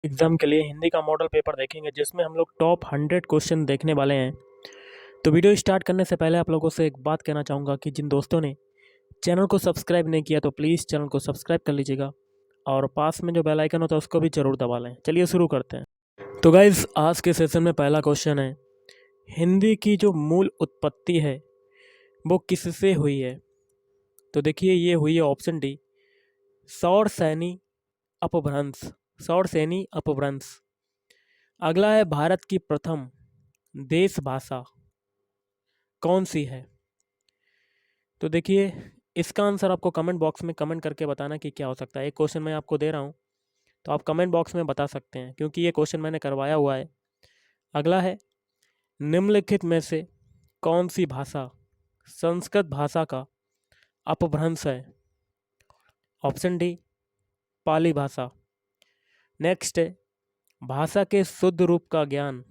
Exam के लिए हिंदी का मॉडल पेपर देखेंगे जिसमें हम लोग टॉप 100 क्वेश्चन देखने वाले हैं। तो वीडियो स्टार्ट करने से पहले आप लोगों से एक बात कहना चाहूँगा कि जिन दोस्तों ने चैनल को सब्सक्राइब नहीं किया तो प्लीज़ चैनल को सब्सक्राइब कर लीजिएगा और पास में जो बेल आइकन होता है उसको भी ज़रूर दबा लें। चलिए शुरू करते हैं। तो गाइज़ आज के सेशन में पहला क्वेश्चन है, हिंदी की जो मूल उत्पत्ति है वो किससे हुई है? तो देखिए ये हुई है ऑप्शन डी, सौरसैनी अपभ्रंश। सौरसैनी अपभ्रंश। अगला है, भारत की प्रथम देश भाषा कौन सी है? तो देखिए इसका आंसर आपको कमेंट बॉक्स में कमेंट करके बताना कि क्या हो सकता है। एक क्वेश्चन मैं आपको दे रहा हूँ तो आप कमेंट बॉक्स में बता सकते हैं क्योंकि ये क्वेश्चन मैंने करवाया हुआ है। अगला है, निम्नलिखित में से कौन सी भाषा संस्कृत भाषा का अपभ्रंश है? ऑप्शन डी, पाली भाषा। नेक्स्ट है, भाषा के शुद्ध रूप का ज्ञान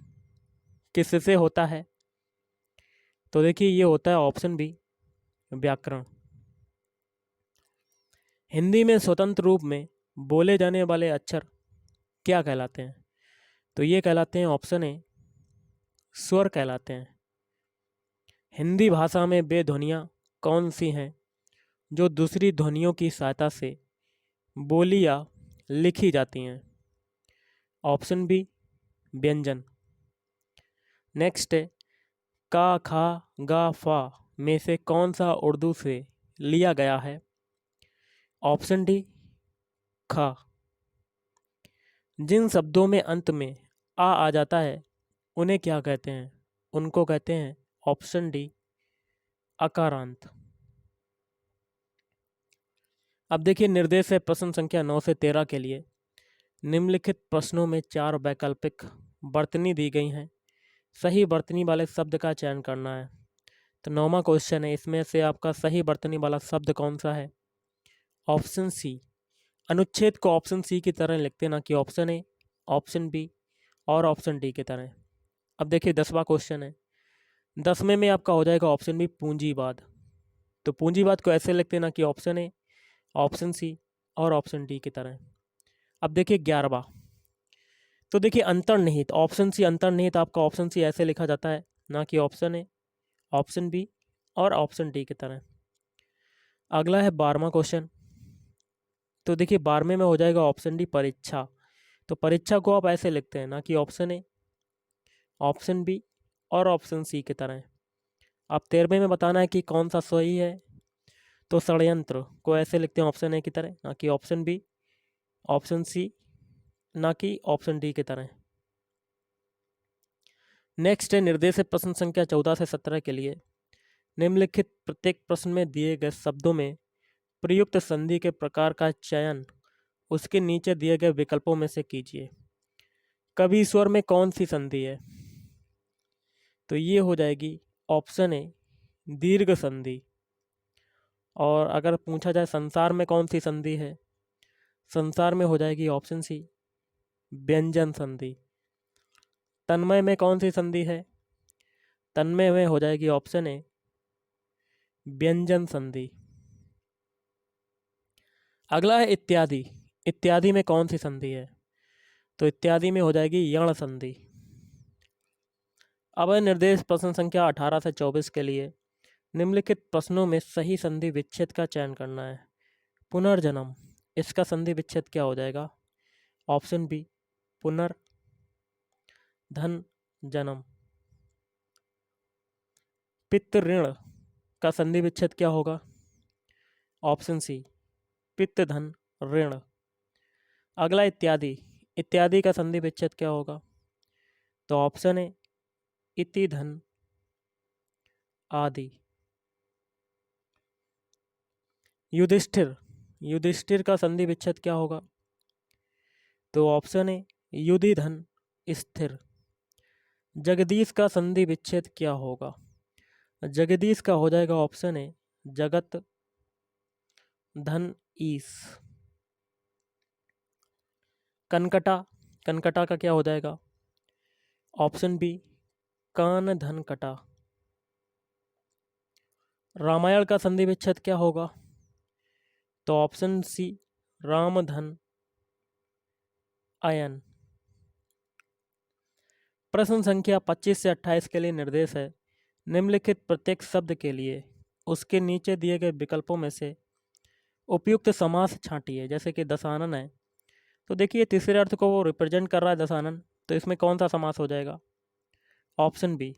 किससे होता है? तो देखिए ये होता है ऑप्शन बी, व्याकरण। हिंदी में स्वतंत्र रूप में बोले जाने वाले अक्षर क्या कहलाते हैं? तो ये कहलाते हैं ऑप्शन ए, स्वर कहलाते हैं। हिंदी भाषा में वे ध्वनियाँ कौन सी हैं जो दूसरी ध्वनियों की सहायता से बोली या लिखी जाती हैं? ऑप्शन बी, व्यंजन। नेक्स्ट है, का, खा, गा, फा में से कौन सा उर्दू से लिया गया है? ऑप्शन डी, खा। जिन शब्दों में अंत में आ जाता है उन्हें क्या कहते हैं? उनको कहते हैं ऑप्शन डी, अकारांत। अब देखिए निर्देश है प्रश्न संख्या 9 से 13 के लिए। निम्नलिखित प्रश्नों में 4 वैकल्पिक वर्तनी दी गई हैं, सही वर्तनी वाले शब्द का चयन करना है। तो 9वां क्वेश्चन है, इसमें से आपका सही वर्तनी वाला शब्द कौन सा है? Option C. अनुच्छेद को ऑप्शन सी की तरह लिखते ना कि ऑप्शन ए, ऑप्शन बी और ऑप्शन डी की तरह। अब देखिए 10वां क्वेश्चन है, 10वें में आपका हो जाएगा ऑप्शन बी, पूंजीवाद। तो पूंजीवाद को ऐसे लिखते ना कि ऑप्शन ए, ऑप्शन सी और ऑप्शन डी की तरह। अब देखिए 11वां, तो देखिए अंतर्निहित, ऑप्शन सी अंतर्निहित आपका ऑप्शन सी ऐसे लिखा जाता है ना कि ऑप्शन ए, ऑप्शन बी और ऑप्शन डी की तरह। अगला है 12वां क्वेश्चन, तो देखिए 12वें में हो जाएगा ऑप्शन डी, परीक्षा। तो परीक्षा को आप ऐसे लिखते हैं ना कि ऑप्शन ए, ऑप्शन बी और ऑप्शन सी की तरह। अब 13वें में बताना है कि कौन सा सही है। तो षड्यंत्र को ऐसे लिखते हैं ऑप्शन ए की तरह ना कि ऑप्शन बी, ऑप्शन सी ना कि ऑप्शन डी की तरह। नेक्स्ट है निर्देश है प्रश्न संख्या 14 से 17 के लिए। निम्नलिखित प्रत्येक प्रश्न में दिए गए शब्दों में प्रयुक्त संधि के प्रकार का चयन उसके नीचे दिए गए विकल्पों में से कीजिए। कवि स्वर में कौन सी संधि है? तो ये हो जाएगी ऑप्शन ए, दीर्घ संधि। और अगर पूछा जाए संसार में कौन सी संधि है, संसार में हो जाएगी ऑप्शन सी, व्यंजन संधि। तन्मय में कौन सी संधि है? तन्मय में हो जाएगी ऑप्शन ए, व्यंजन संधि। अगला है इत्यादि। इत्यादि में कौन सी संधि है? तो इत्यादि में हो जाएगी यण संधि। अब है निर्देश प्रश्न संख्या 18 से 24 के लिए। निम्नलिखित प्रश्नों में सही संधि विच्छेद का चयन करना है। पुनर्जन्म, इसका संधि विच्छेद क्या हो जाएगा? ऑप्शन बी, पुनर धन जन्म। पित्त ऋण का संधि विच्छेद क्या होगा? ऑप्शन सी, पित्त धन ऋण। अगला इत्यादि, इत्यादि का संधि विच्छेद क्या होगा? तो ऑप्शन ए, इति धन आदि। युधिष्ठिर, युधिष्ठिर का संधि विच्छेद क्या होगा? तो ऑप्शन ए, युधि धन स्थिर। जगदीश का संधि विच्छेद क्या होगा? जगदीश का हो जाएगा ऑप्शन ए, जगत धन ईश। कनकटा, कनकटा का क्या हो जाएगा? ऑप्शन बी, कान धन कटा। रामायण का संधि विच्छेद क्या होगा? तो ऑप्शन सी, राम धन अयन। प्रश्न संख्या 25 से 28 के लिए निर्देश है, निम्नलिखित प्रत्येक शब्द के लिए उसके नीचे दिए गए विकल्पों में से उपयुक्त समास छांटिए। जैसे कि दशानन है, तो देखिए तीसरे अर्थ को वो रिप्रेजेंट कर रहा है दशानन, तो इसमें कौन सा समास हो जाएगा? ऑप्शन बी,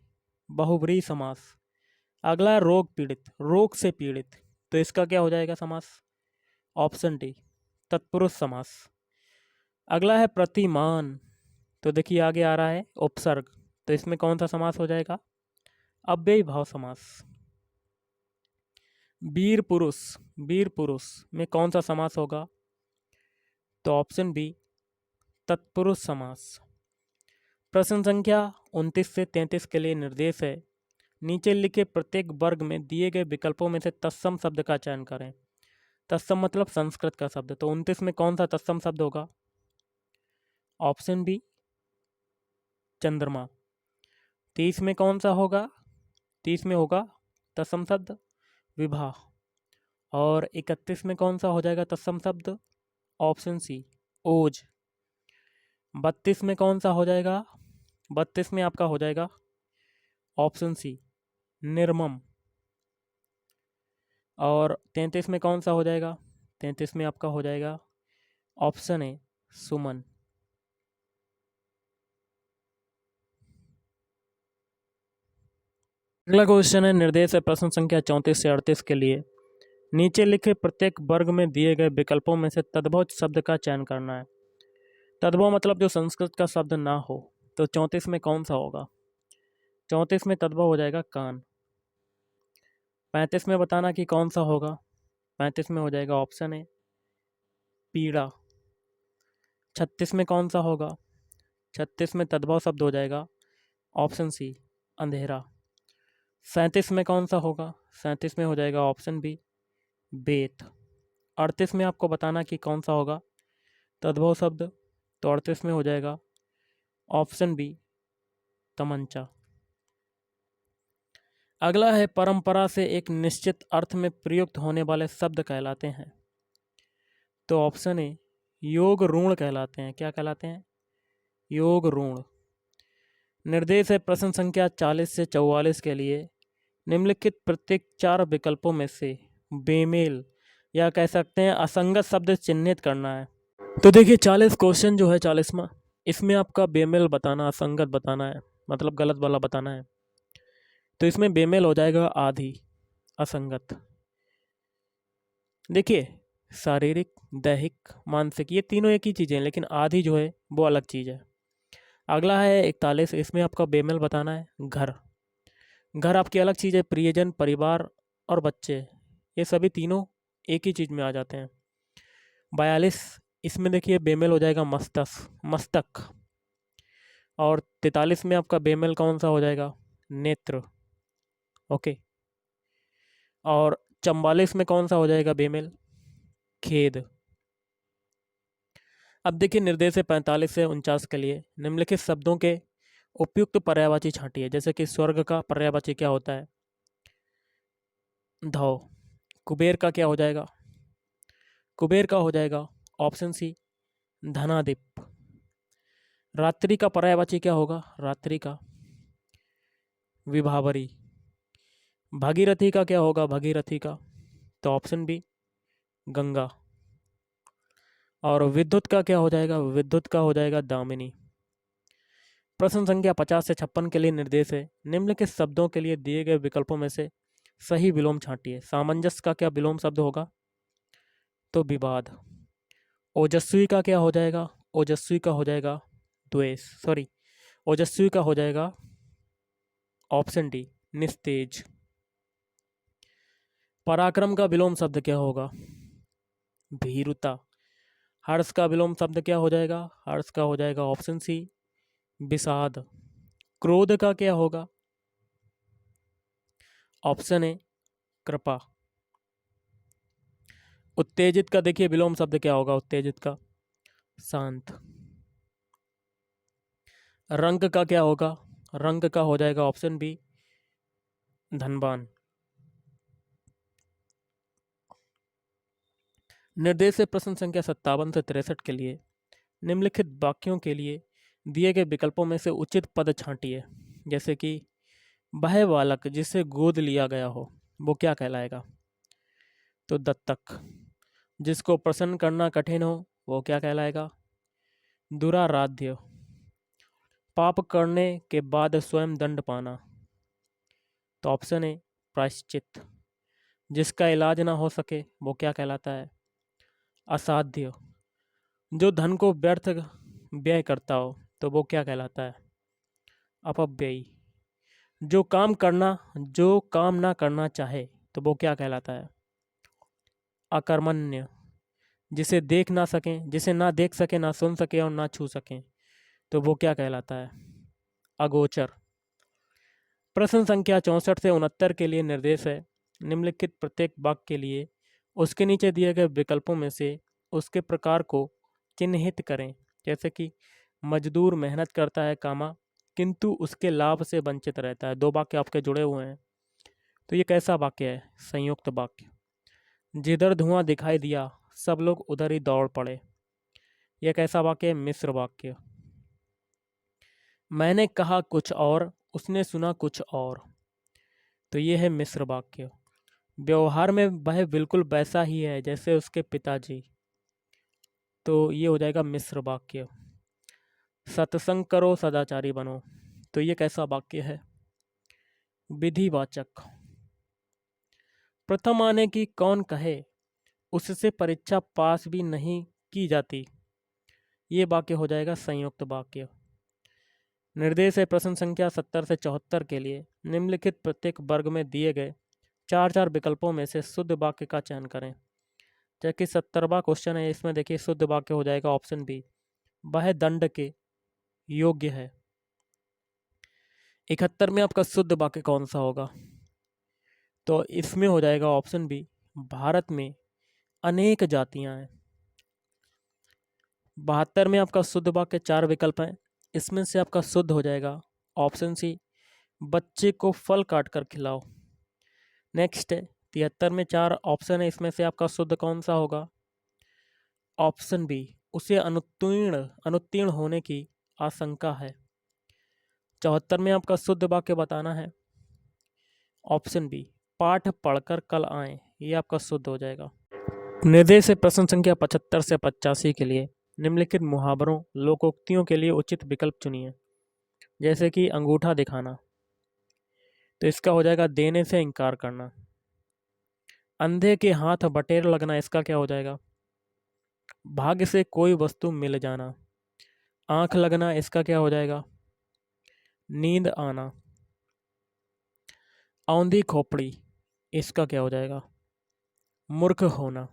बहुब्रीहि समास। अगला है रोग पीड़ित, रोग से पीड़ित, तो इसका क्या हो जाएगा समास? ऑप्शन डी, तत्पुरुष समास। अगला है प्रतिमान, तो देखिए आगे आ रहा है उपसर्ग, तो इसमें कौन सा समास हो जाएगा? अव्ययी भाव समास। वीर पुरुष, वीर पुरुष में कौन सा समास होगा? तो ऑप्शन बी, तत्पुरुष समास। प्रश्न संख्या 29 से 33 के लिए निर्देश है, नीचे लिखे प्रत्येक वर्ग में दिए गए विकल्पों में से तत्सम शब्द का चयन करें। तत्सम मतलब संस्कृत का शब्द, तो 29 में कौन सा तत्सम शब्द होगा? ऑप्शन बी, चंद्रमा। 30 में कौन सा होगा? 30 में होगा तत्सम शब्द विवाह। और 31 में कौन सा हो जाएगा तत्सम शब्द? ऑप्शन सी, ओज। 32 में कौन सा हो जाएगा? 32 में आपका हो जाएगा ऑप्शन सी, निर्मम। और 33 में कौन सा हो जाएगा? 33 में आपका हो जाएगा ऑप्शन ए, सुमन। अगला क्वेश्चन है, निर्देश है प्रश्न संख्या 34 से 38 के लिए, नीचे लिखे प्रत्येक वर्ग में दिए गए विकल्पों में से तद्भव शब्द का चयन करना है। तद्भव मतलब जो संस्कृत का शब्द ना हो, तो 34 में कौन सा होगा? 34 में तद्भव हो जाएगा कान। 35 में बताना कि कौन सा होगा? 35 में हो जाएगा ऑप्शन ए, पीड़ा। 36 में कौन सा होगा? 36 में तद्भव शब्द हो जाएगा ऑप्शन सी, अंधेरा। 37 में कौन सा होगा? 37 में हो जाएगा ऑप्शन बी, बेत। 38 में आपको बताना कि कौन सा होगा तद्भव शब्द, तो 38 में हो जाएगा ऑप्शन बी, तमंचा। अगला है, परंपरा से एक निश्चित अर्थ में प्रयुक्त होने वाले शब्द कहलाते हैं। तो ऑप्शन ए, योग ऋण कहलाते हैं। क्या कहलाते हैं? योग ऋण। निर्देश है प्रश्न संख्या 40 से 44 के लिए, निम्नलिखित प्रत्येक 4 विकल्पों में से बेमेल या कह सकते हैं असंगत शब्द चिन्हित करना है। तो देखिए 40 क्वेश्चन जो है 40वां, इसमें आपका बेमेल बताना, असंगत बताना है, मतलब गलत वाला बताना है। तो इसमें बेमेल हो जाएगा आधी, असंगत। देखिए शारीरिक, दैहिक, मानसिक, ये तीनों एक ही चीज़ें हैं, लेकिन आधी जो है वो अलग चीज़ है। अगला है 41, इसमें आपका बेमेल बताना है घर। घर आपकी अलग चीज़ है, प्रियजन, परिवार और बच्चे, ये सभी तीनों एक ही चीज़ में आ जाते हैं। 42, इसमें देखिए बेमेल हो जाएगा मस्तक। और 43 में आपका बेमेल कौन सा हो जाएगा? नेत्र। ओके। और 44 में कौन सा हो जाएगा बेमेल? खेद। अब देखिए निर्देश है 45 से 49 के लिए, निम्नलिखित शब्दों के उपयुक्त पर्यायवाची छांटिए। जैसे कि स्वर्ग का पर्यायवाची क्या होता है? धौ। कुबेर का क्या हो जाएगा? कुबेर का हो जाएगा ऑप्शन सी, धनादिप। रात्रि का पर्यायवाची क्या होगा? रात्रि का विभावरी। भागीरथी का क्या होगा? भगीरथी का, तो ऑप्शन बी, गंगा। और विद्युत का क्या हो जाएगा? विद्युत का हो जाएगा दामिनी। प्रश्न संख्या 50 से 56 के लिए निर्देश है, निम्नलिखित शब्दों के लिए दिए गए विकल्पों में से सही विलोम छांटिए। सामंजस्य का क्या विलोम शब्द होगा? तो विवाद। ओजस्वी का क्या हो जाएगा? ओजस्वी का हो जाएगा द्वेष, सॉरी, ओजस्वी का हो जाएगा ऑप्शन डी, निस्तेज। पराक्रम का विलोम शब्द क्या होगा? भीरुता। हर्ष का विलोम शब्द क्या हो जाएगा? हर्ष का हो जाएगा ऑप्शन सी, विषाद। क्रोध का क्या होगा? ऑप्शन ए, कृपा। उत्तेजित का देखिए विलोम शब्द क्या होगा? उत्तेजित का शांत। रंग का क्या होगा? रंग का हो जाएगा ऑप्शन बी, धनवान। निर्देश है प्रश्न संख्या 57 से 63 के लिए, निम्नलिखित वाक्यों के लिए दिए गए विकल्पों में से उचित पद छांटिए। जैसे कि वह बालक जिसे गोद लिया गया हो वो क्या कहलाएगा? तो दत्तक। जिसको प्रसन्न करना कठिन हो वो क्या कहलाएगा? दुराराध्य। पाप करने के बाद स्वयं दंड पाना, तो ऑप्शन ए प्रायश्चित। जिसका इलाज ना हो सके वो क्या कहलाता है? असाध्य। जो धन को व्यर्थ व्यय करता हो तो वो क्या कहलाता है? अपव्ययी। जो काम ना करना चाहे तो वो क्या कहलाता है? अकर्मण्य। जिसे ना देख सके, ना सुन सके और ना छू सके तो वो क्या कहलाता है? अगोचर। प्रश्न संख्या 64 से 69 के लिए निर्देश है। निम्नलिखित प्रत्येक वाक्य के लिए उसके नीचे दिए गए विकल्पों में से उसके प्रकार को चिन्हित करें। जैसे कि मजदूर मेहनत करता है कामा, किंतु उसके लाभ से वंचित रहता है। दो वाक्य आपके जुड़े हुए हैं, तो ये कैसा वाक्य है? संयुक्त वाक्य। जिधर धुआं दिखाई दिया सब लोग उधर ही दौड़ पड़े, यह कैसा वाक्य है? मिश्र वाक्य। मैंने कहा कुछ और, उसने सुना कुछ और, तो ये है मिश्र वाक्य। व्यवहार में वह बिल्कुल वैसा ही है जैसे उसके पिताजी, तो ये हो जाएगा मिश्र वाक्य। सत्संग करो सदाचारी बनो, तो ये कैसा वाक्य है? विधिवाचक। प्रथम आने की कौन कहे, उससे परीक्षा पास भी नहीं की जाती, ये वाक्य हो जाएगा संयुक्त वाक्य। निर्देश है प्रश्न संख्या 70 से 74 के लिए निम्नलिखित प्रत्येक वर्ग में दिए गए 4 विकल्पों में से शुद्ध वाक्य का चयन करें। जबकि 70वां क्वेश्चन है, इसमें देखिए शुद्ध वाक्य हो जाएगा ऑप्शन बी, वह दंड के योग्य है। 71 में आपका शुद्ध वाक्य कौन सा होगा? तो इसमें हो जाएगा ऑप्शन बी, भारत में अनेक जातियां हैं। 72 में आपका शुद्ध वाक्य 4 विकल्प हैं, इसमें से आपका शुद्ध हो जाएगा ऑप्शन सी, बच्चे को फल काट कर खिलाओ। नेक्स्ट है 73 में 4 ऑप्शन है, इसमें से आपका शुद्ध कौन सा होगा? ऑप्शन बी, उसे अनुत्तीर्ण होने की आशंका है। 74 में आपका शुद्ध वाक्य बताना है, ऑप्शन बी, पाठ पढ़कर कल आए, ये आपका शुद्ध हो जाएगा। निर्देश है प्रश्न संख्या 75 से 85 के लिए निम्नलिखित मुहावरों लोकोक्तियों के लिए उचित विकल्प चुनिए। जैसे कि अंगूठा दिखाना, तो इसका हो जाएगा देने से इनकार करना। अंधे के हाथ बटेर लगना, इसका क्या हो जाएगा? भाग्य से कोई वस्तु मिल जाना। आंख लगना, इसका क्या हो जाएगा? नींद आना। औंधी खोपड़ी, इसका क्या हो जाएगा? मूर्ख होना।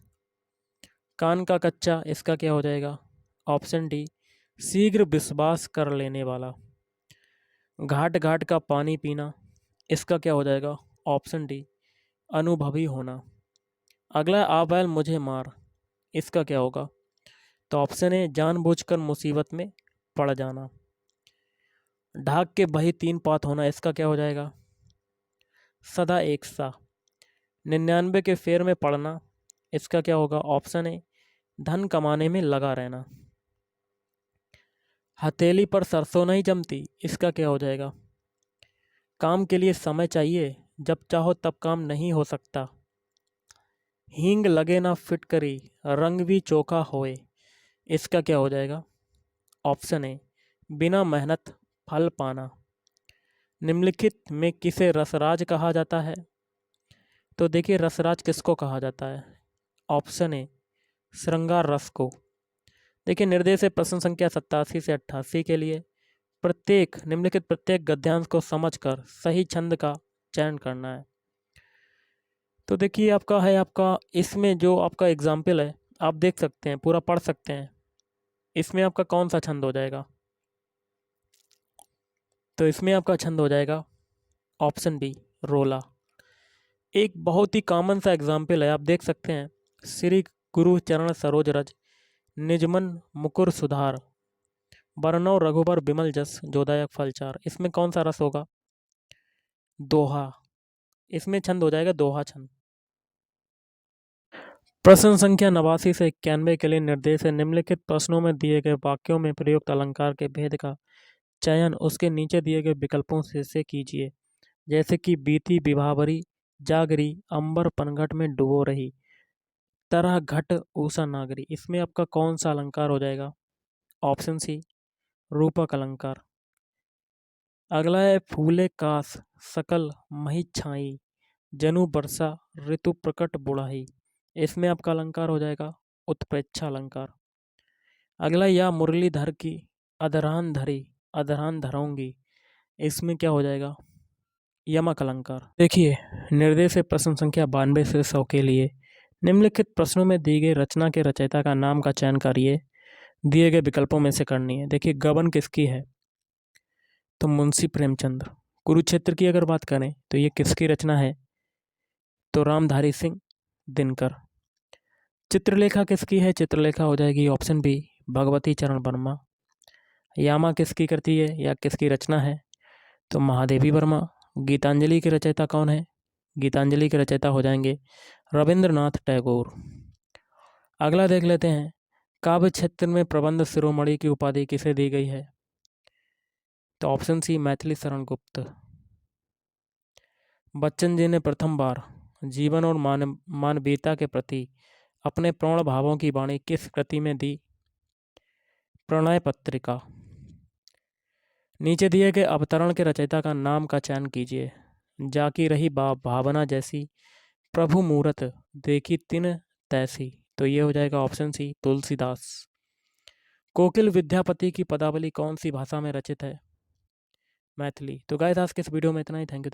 कान का कच्चा, इसका क्या हो जाएगा? ऑप्शन डी, शीघ्र विश्वास कर लेने वाला। घाट घाट का पानी पीना, इसका क्या हो जाएगा? ऑप्शन डी, अनुभवी होना। अगला आ बैल मुझे मार, इसका क्या होगा? तो ऑप्शन ए, जानबूझकर मुसीबत में पड़ जाना। ढाक के बही 3 पात होना, इसका क्या हो जाएगा? सदा एक सा। 99 के फेर में पड़ना, इसका क्या होगा? ऑप्शन ए, धन कमाने में लगा रहना। हथेली पर सरसों नहीं जमती, इसका क्या हो जाएगा? काम के लिए समय चाहिए, जब चाहो तब काम नहीं हो सकता। हींग लगे ना फिटकरी, रंग भी चोखा होए, इसका क्या हो जाएगा? ऑप्शन ए, बिना मेहनत फल पाना। निम्नलिखित में किसे रसराज कहा जाता है? तो देखिए रसराज किसको कहा जाता है? ऑप्शन ए, श्रृंगार रस को। देखिए निर्देश है प्रश्न संख्या 87 से 88 के लिए निम्नलिखित प्रत्येक गद्यांश को समझकर सही छंद का चयन करना है। तो देखिए आपका इसमें जो आपका एग्जाम्पल है, आप देख सकते हैं, पूरा पढ़ सकते हैं। इसमें आपका कौन सा छंद हो जाएगा? तो इसमें आपका छंद हो जाएगा ऑप्शन बी, रोला। एक बहुत ही कॉमन सा एग्जाम्पल है, आप देख सकते हैं। श्री गुरु चरण सरोज रज, निजमन मुकुर सुधार, बरनौ रघुबर बिमल जस, जोदायक फलचार, इसमें कौन सा रस होगा? दोहा। इसमें छंद हो जाएगा दोहा छंद। प्रश्न संख्या 89 से 91 के लिए निर्देश है। निम्नलिखित प्रश्नों में दिए गए वाक्यों में प्रयुक्त अलंकार के भेद का चयन उसके नीचे दिए गए विकल्पों से कीजिए। जैसे कि बीती विभावरी, जागरी, अंबर पनघट में डुबो रही, तरह घट ऊषा नागरी। इसमें आपका कौन सा अलंकार हो जाएगा? ऑप्शन सी, रूपक अलंकार। अगला है फूले कास, सकल मही छाई, जनु वर्षा, ऋतु प्रकट बुढ़ाई। इसमें आपका अलंकार हो जाएगा उत्प्रेक्षा अलंकार। अगला, या मुरलीधर की अधरान धरी, अधरान धरोंगी। इसमें क्या हो जाएगा? यमक अलंकार। देखिए, निर्देश है प्रश्न संख्या 92 से 100 के लिए। निम्नलिखित प्रश्नों में दी गई रचना के रचयिता का नाम का चयन करिए, दिए गए विकल्पों में से करनी है। देखिए, गबन किसकी है? तो मुंशी प्रेमचंद। कुरुक्षेत्र की अगर बात करें तो ये किसकी रचना है? तो रामधारी सिंह दिनकर। चित्रलेखा किसकी है? चित्रलेखा हो जाएगी ऑप्शन बी, भगवती चरण वर्मा। यामा किसकी कृति है या किसकी रचना है? तो महादेवी वर्मा। गीतांजलि के रचयिता कौन है? गीतांजलि के रचयिता हो जाएंगे रविंद्रनाथ टैगोर। अगला देख लेते हैं, काव्य क्षेत्र में प्रबंध शिरोमणि की उपाधि किसे दी गई है? तो ऑप्शन सी, मैथिली शरण गुप्त। बच्चन जी ने प्रथम बार जीवन और मानवीयता के प्रति अपने प्रौढ़ भावों की वाणी किस कृति में दी? प्रणय पत्रिका। नीचे दिए गए अवतरण के रचयिता का नाम का चयन कीजिए। जाकी रही भावना जैसी, प्रभु मूरत देखी तिन तैसी। तो ये हो जाएगा ऑप्शन सी, तुलसीदास। कोकिल विद्यापति की पदावली कौन सी भाषा में रचित है? मैथिली। तो गाइस, आज के इस वीडियो में इतना ही। Thank you.